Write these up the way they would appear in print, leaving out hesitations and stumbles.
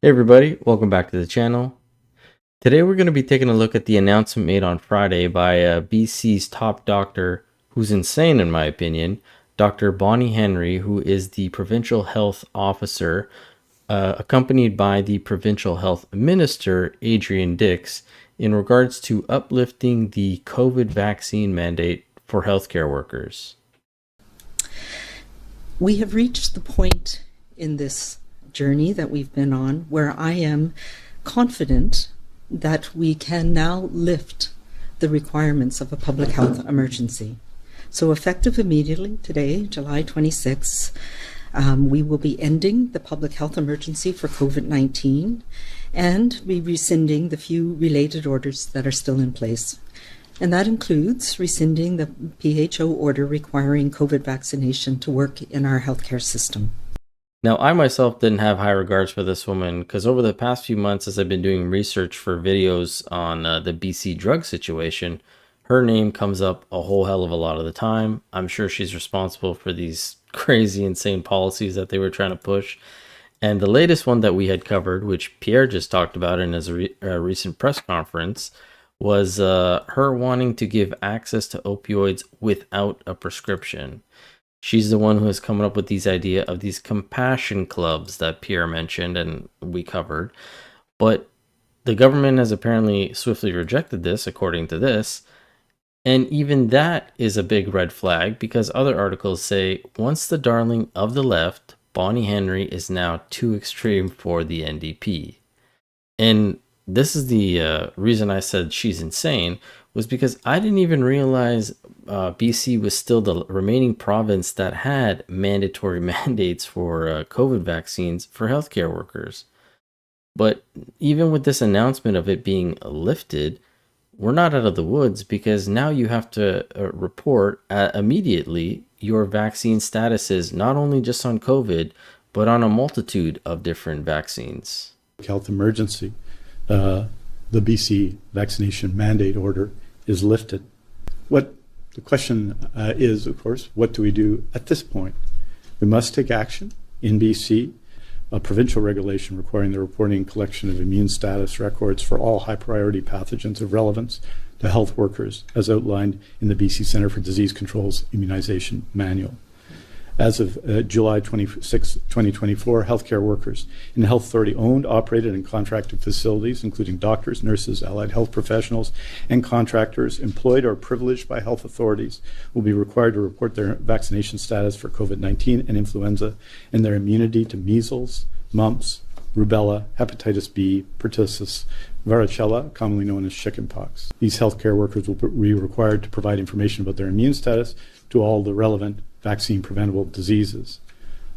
Hey everybody, welcome back to the channel. Today we're going to be taking a look at the announcement made on Friday by BC's top doctor, who's insane in my opinion, Dr. Bonnie Henry, who is the provincial health officer, accompanied by the provincial health minister, Adrian Dix, in regards to uplifting the COVID vaccine mandate for healthcare workers. We have reached the point in this journey that we've been on where I am confident that we can now lift the requirements of a public health emergency. So effective immediately today, July 26th, we will be ending the public health emergency for COVID-19 and be rescinding the few related orders that are still in place. And that includes rescinding the PHO order requiring COVID vaccination to work in our healthcare system. Now, I myself didn't have high regards for this woman because over the past few months, as I've been doing research for videos on the BC drug situation, her name comes up a whole hell of a lot of the time. I'm sure she's responsible for these crazy, insane policies that they were trying to push. And the latest one that we had covered, which Pierre just talked about in his recent press conference, was her wanting to give access to opioids without a prescription. She's the one who has come up with these idea of these compassion clubs that Pierre mentioned and we covered. But the government has apparently swiftly rejected this, according to this. And even that is a big red flag because other articles say once the darling of the left, Bonnie Henry is now too extreme for the NDP. And this is the reason I said she's insane, was because I didn't even realize BC was still the remaining province that had mandatory mandates for COVID vaccines for healthcare workers. But even with this announcement of it being lifted, we're not out of the woods because now you have to report immediately your vaccine statuses, not only just on COVID, but on a multitude of different vaccines. Health emergency. The BC vaccination mandate order is lifted. What the question is, of course, what do we do at this point? We must take action in BC, a provincial regulation requiring the reporting and collection of immune status records for all high priority pathogens of relevance to health workers, as outlined in the BC Centre for Disease Control's immunization manual. As of July 26, 2024, healthcare workers in health authority owned, operated, and contracted facilities, including doctors, nurses, allied health professionals, and contractors employed or privileged by health authorities, will be required to report their vaccination status for COVID-19 and influenza and their immunity to measles, mumps, rubella, hepatitis B, pertussis, varicella, commonly known as chickenpox. These healthcare workers will be required to provide information about their immune status to all the relevant vaccine-preventable diseases.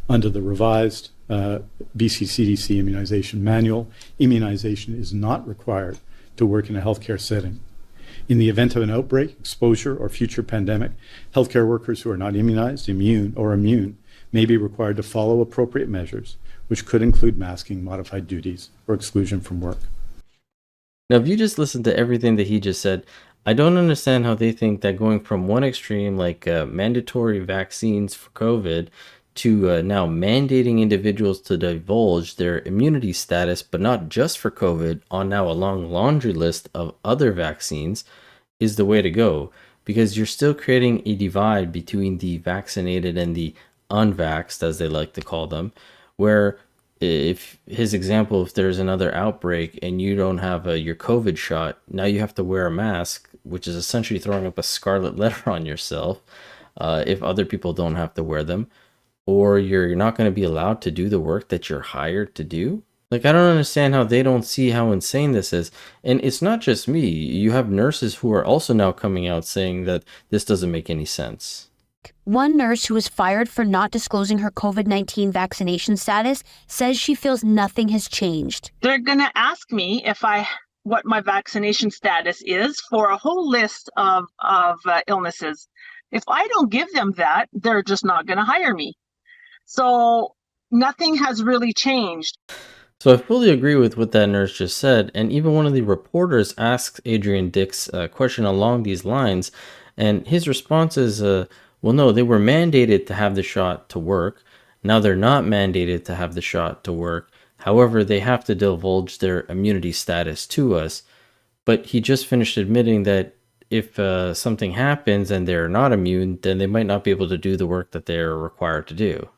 Under the revised BC CDC immunization manual, immunization is not required to work in a healthcare setting. In the event of an outbreak, exposure, or future pandemic, healthcare workers who are not immunized, immune, may be required to follow appropriate measures, which could include masking, modified duties, or exclusion from work. Now, if you just listen to everything that he just said, I don't understand how they think that going from one extreme, like mandatory vaccines for COVID, to now mandating individuals to divulge their immunity status, but not just for COVID, on now a long laundry list of other vaccines, is the way to go. Because you're still creating a divide between the vaccinated and the unvaxxed, as they like to call them, where if his example, if there's another outbreak and you don't have your COVID shot, now you have to wear a mask, which is essentially throwing up a scarlet letter on yourself if other people don't have to wear them, or you're not going to be allowed to do the work that you're hired to do. Like, I don't understand how they don't see how insane this is. And it's not just me. You have nurses who are also now coming out saying that this doesn't make any sense. One nurse who was fired for not disclosing her COVID-19 vaccination status says she feels nothing has changed. They're going to ask me what my vaccination status is for a whole list of illnesses. If I don't give them that, they're just not going to hire me. So nothing has really changed. So I fully agree with what that nurse just said. And even one of the reporters asked Adrian Dix a question along these lines. And his response is, well, no, they were mandated to have the shot to work. Now they're not mandated to have the shot to work. However, they have to divulge their immunity status to us. But he just finished admitting that if something happens and they're not immune, then they might not be able to do the work that they're required to do.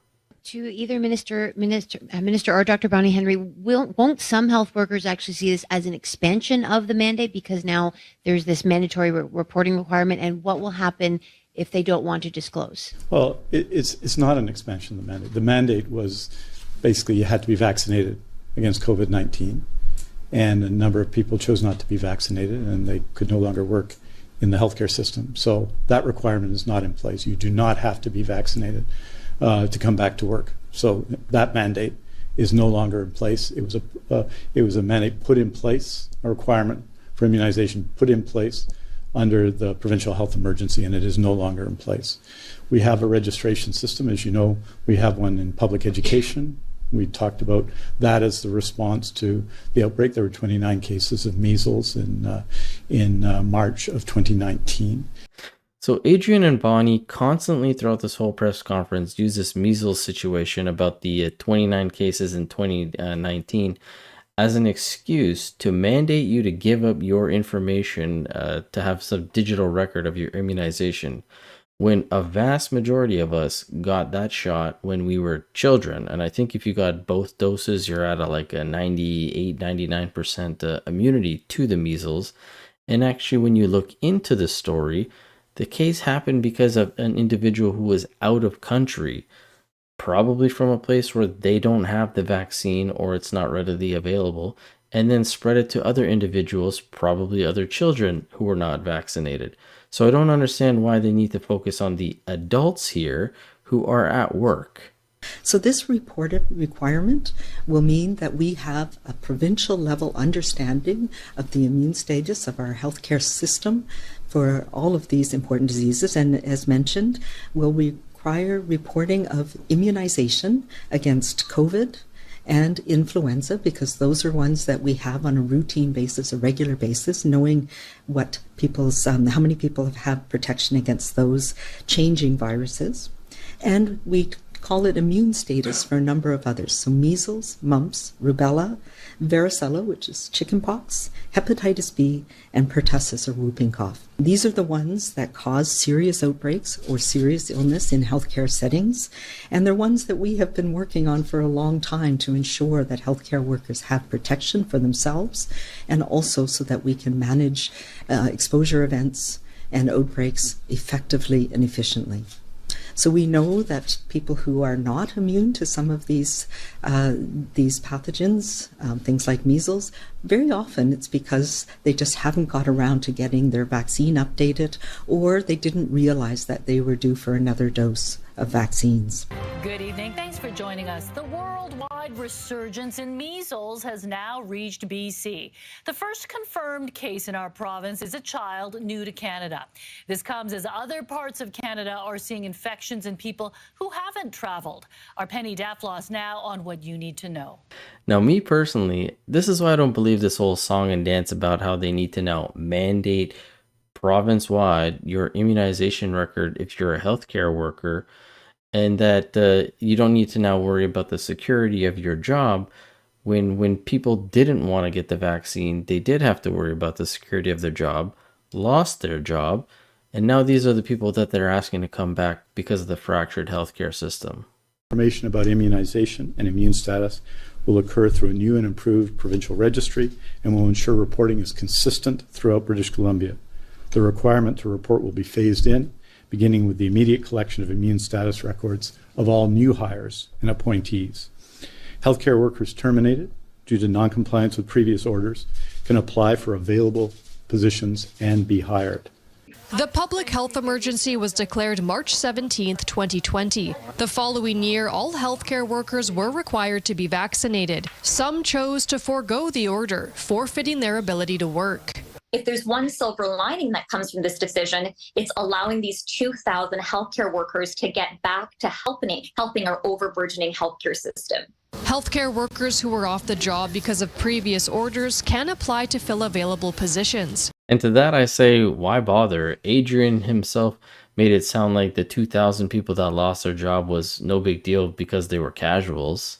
To either Minister or Dr. Bonnie Henry, won't some health workers actually see this as an expansion of the mandate because now there's this mandatory reporting requirement, and what will happen if they don't want to disclose? Well, it's not an expansion of the mandate. The mandate was basically you had to be vaccinated against COVID-19, and a number of people chose not to be vaccinated, and they could no longer work in the healthcare system. So that requirement is not in place. You do not have to be vaccinated to come back to work. So that mandate is no longer in place. It was a mandate put in place, a requirement for immunization put in place under the provincial health emergency, and it is no longer in place. We have a registration system. As you know, we have one in public education. We talked about that as the response to the outbreak. There were 29 cases of measles in March of 2019. So Adrian and Bonnie constantly throughout this whole press conference use this measles situation about the 29 cases in 2019 as an excuse to mandate you to give up your information to have some digital record of your immunization, when a vast majority of us got that shot when we were children. And I think if you got both doses, you're at like a 98, 99% immunity to the measles. And actually, when you look into the story, the case happened because of an individual who was out of country, probably from a place where they don't have the vaccine or it's not readily available, and then spread it to other individuals, probably other children who were not vaccinated. So I don't understand why they need to focus on the adults here who are at work. So this reported requirement will mean that we have a provincial level understanding of the immune status of our healthcare system for all of these important diseases, and as mentioned, will require reporting of immunization against COVID and influenza, because those are ones that we have on a routine basis, a regular basis, knowing what people's, how many people have had protection against those changing viruses. And we call it immune status for a number of others. So measles, mumps, rubella, varicella, which is chickenpox, hepatitis B, and pertussis or whooping cough. These are the ones that cause serious outbreaks or serious illness in healthcare settings, and they're ones that we have been working on for a long time to ensure that healthcare workers have protection for themselves, and also so that we can manage exposure events and outbreaks effectively and efficiently. So we know that people who are not immune to some of these pathogens, things like measles, very often it's because they just haven't got around to getting their vaccine updated, or they didn't realize that they were due for another dose of vaccines. Good evening. Thanks for joining us. The worldwide resurgence in measles has now reached BC. The first confirmed case in our province is a child new to Canada. This comes as other parts of Canada are seeing infections in people who haven't traveled. Our Penny Daflos now on what you need to know. Now, me personally, this is why I don't believe this whole song and dance about how they need to now mandate province-wide your immunization record if you're a healthcare worker, and that you don't need to now worry about the security of your job. When people didn't want to get the vaccine, they did have to worry about the security of their job, lost their job, and now these are the people that they're asking to come back because of the fractured healthcare system. Information about immunization and immune status will occur through a new and improved provincial registry and will ensure reporting is consistent throughout British Columbia. The requirement to report will be phased in, beginning with the immediate collection of immune status records of all new hires and appointees. Healthcare workers terminated due to noncompliance with previous orders can apply for available positions and be hired. The public health emergency was declared March 17, 2020. The following year, all healthcare workers were required to be vaccinated. Some chose to forego the order, forfeiting their ability to work. If there's one silver lining that comes from this decision, it's allowing these 2,000 healthcare workers to get back to helping our overburdening healthcare system. Healthcare workers who were off the job because of previous orders can apply to fill available positions. And to that I say, why bother? Adrian himself made it sound like the 2,000 people that lost their job was no big deal because they were casuals.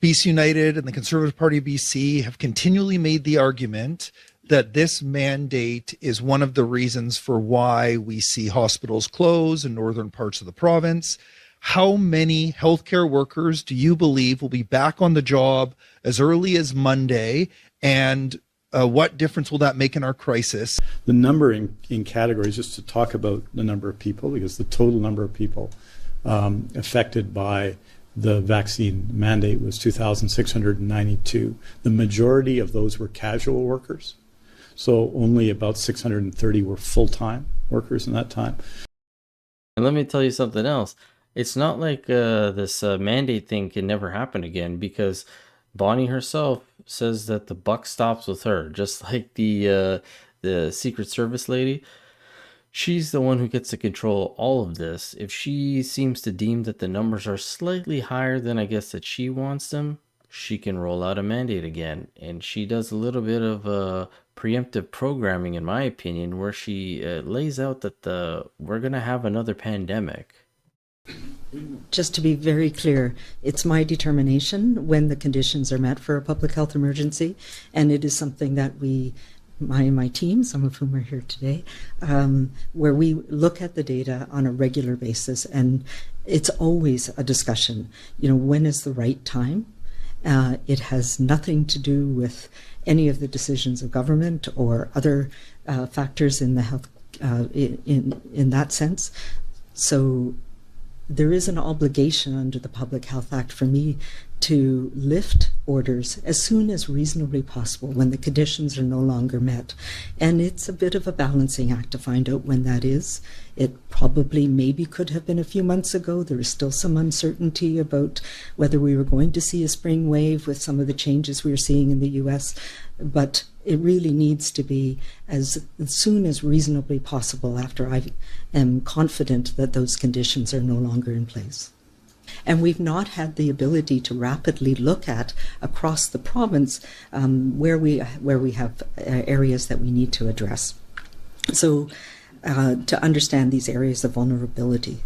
BC United and the Conservative Party of BC have continually made the argument that this mandate is one of the reasons for why we see hospitals close in northern parts of the province. How many healthcare workers do you believe will be back on the job as early as Monday? And what difference will that make in our crisis? The number in categories, just to talk about the number of people, because the total number of people affected by the vaccine mandate was 2,692. The majority of those were casual workers. So only about 630 were full-time workers in that time. And let me tell you something else. It's not like this mandate thing can never happen again, because Bonnie herself says that the buck stops with her, just like the Secret Service lady. She's the one who gets to control all of this. If she seems to deem that the numbers are slightly higher than I guess that she wants them, she can roll out a mandate again. And she does a little bit of preemptive programming, in my opinion, where she lays out that we're going to have another pandemic. Just to be very clear, it's my determination when the conditions are met for a public health emergency, and it is something that my team, some of whom are here today, where we look at the data on a regular basis, and it's always a discussion. When is the right time? It has nothing to do with any of the decisions of government or other factors in the health in that sense. So there is an obligation under the Public Health Act for me to lift orders as soon as reasonably possible when the conditions are no longer met. And it's a bit of a balancing act to find out when that is. It probably maybe could have been a few months ago. There is still some uncertainty about whether we were going to see a spring wave with some of the changes we are seeing in the US, but it really needs to be as soon as reasonably possible after I am confident that those conditions are no longer in place. And we've not had the ability to rapidly look at across the province where we have areas that we need to address. So to understand these areas of vulnerability.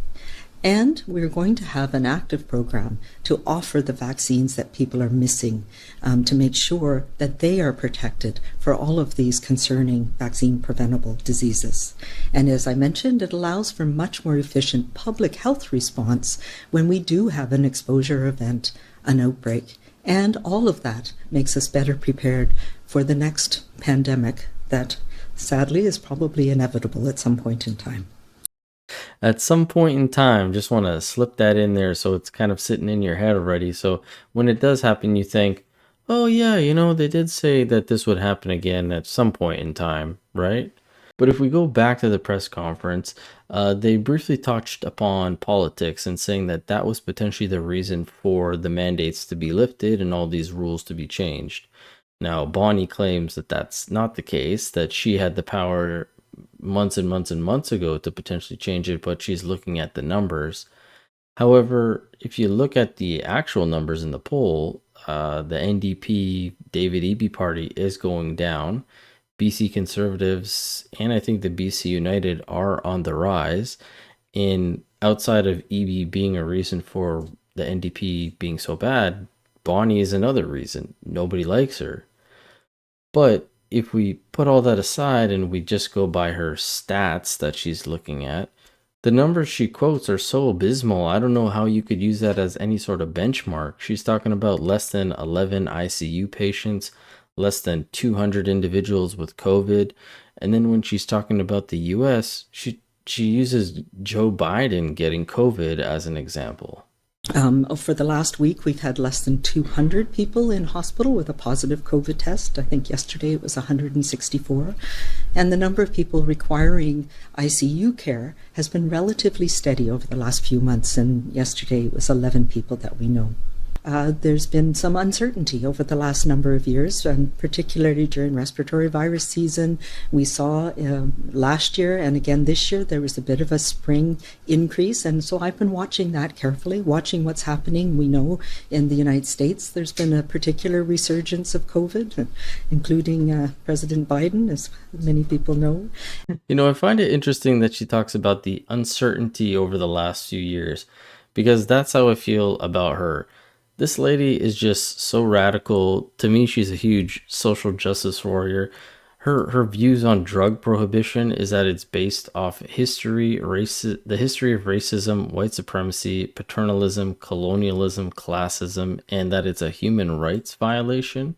And we're going to have an active program to offer the vaccines that people are missing to make sure that they are protected for all of these concerning vaccine-preventable diseases. And as I mentioned, it allows for much more efficient public health response when we do have an exposure event, an outbreak. And all of that makes us better prepared for the next pandemic that sadly is probably inevitable at some point in time. At some point in time, just want to slip that in there so it's kind of sitting in your head already. So when it does happen, you think, oh yeah, they did say that this would happen again at some point in time, right? But if we go back to the press conference, they briefly touched upon politics and saying that that was potentially the reason for the mandates to be lifted and all these rules to be changed. Now, Bonnie claims that that's not the case, that she had the power months and months and months ago to potentially change it, but she's looking at the numbers. However, if you look at the actual numbers in the poll, the NDP David Eby party is going down. BC Conservatives and I think the BC United are on the rise. And outside of Eby being a reason for the NDP being so bad, Bonnie is another reason. Nobody likes her. But if we put all that aside and we just go by her stats that she's looking at, the numbers she quotes are so abysmal. I don't know how you could use that as any sort of benchmark. She's talking about less than 11 ICU patients, less than 200 individuals with COVID. And then when she's talking about the US, she uses Joe Biden getting COVID as an example. For the last week, we've had less than 200 people in hospital with a positive COVID test. I think yesterday it was 164. And the number of people requiring ICU care has been relatively steady over the last few months. And yesterday it was 11 people that we know. There's been some uncertainty over the last number of years, and particularly during respiratory virus season. We saw last year and again this year there was a bit of a spring increase, and so I've been watching that carefully, watching what's happening. We know in the United States there's been a particular resurgence of COVID, including President Biden, as many people know. I find it interesting that she talks about the uncertainty over the last few years, because that's how I feel about her. This lady is just so radical. To me, she's a huge social justice warrior. Her views on drug prohibition is that it's based off the history of racism, white supremacy, paternalism, colonialism, classism, and that it's a human rights violation.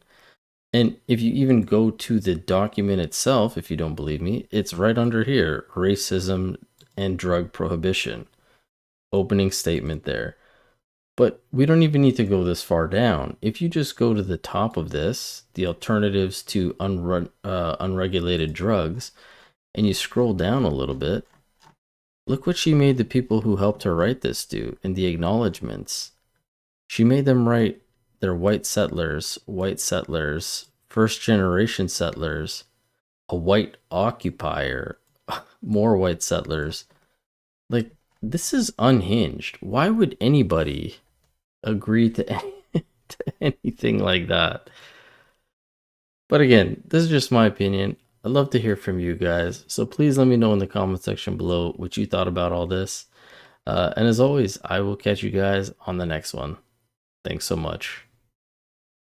And if you even go to the document itself, if you don't believe me, it's right under here, racism and drug prohibition. Opening statement there. But we don't even need to go this far down. If you just go to the top of this, the alternatives to unregulated drugs, and you scroll down a little bit, look what she made the people who helped her write this do in the acknowledgments. She made them write they're white settlers, first generation settlers, a white occupier, more white settlers. Like, this is unhinged. Why would anybody agree to, to anything like that? But again, this is just my opinion. I'd love to hear from you guys. So please let me know in the comment section below what you thought about all this. And as always, I will catch you guys on the next one. Thanks so much.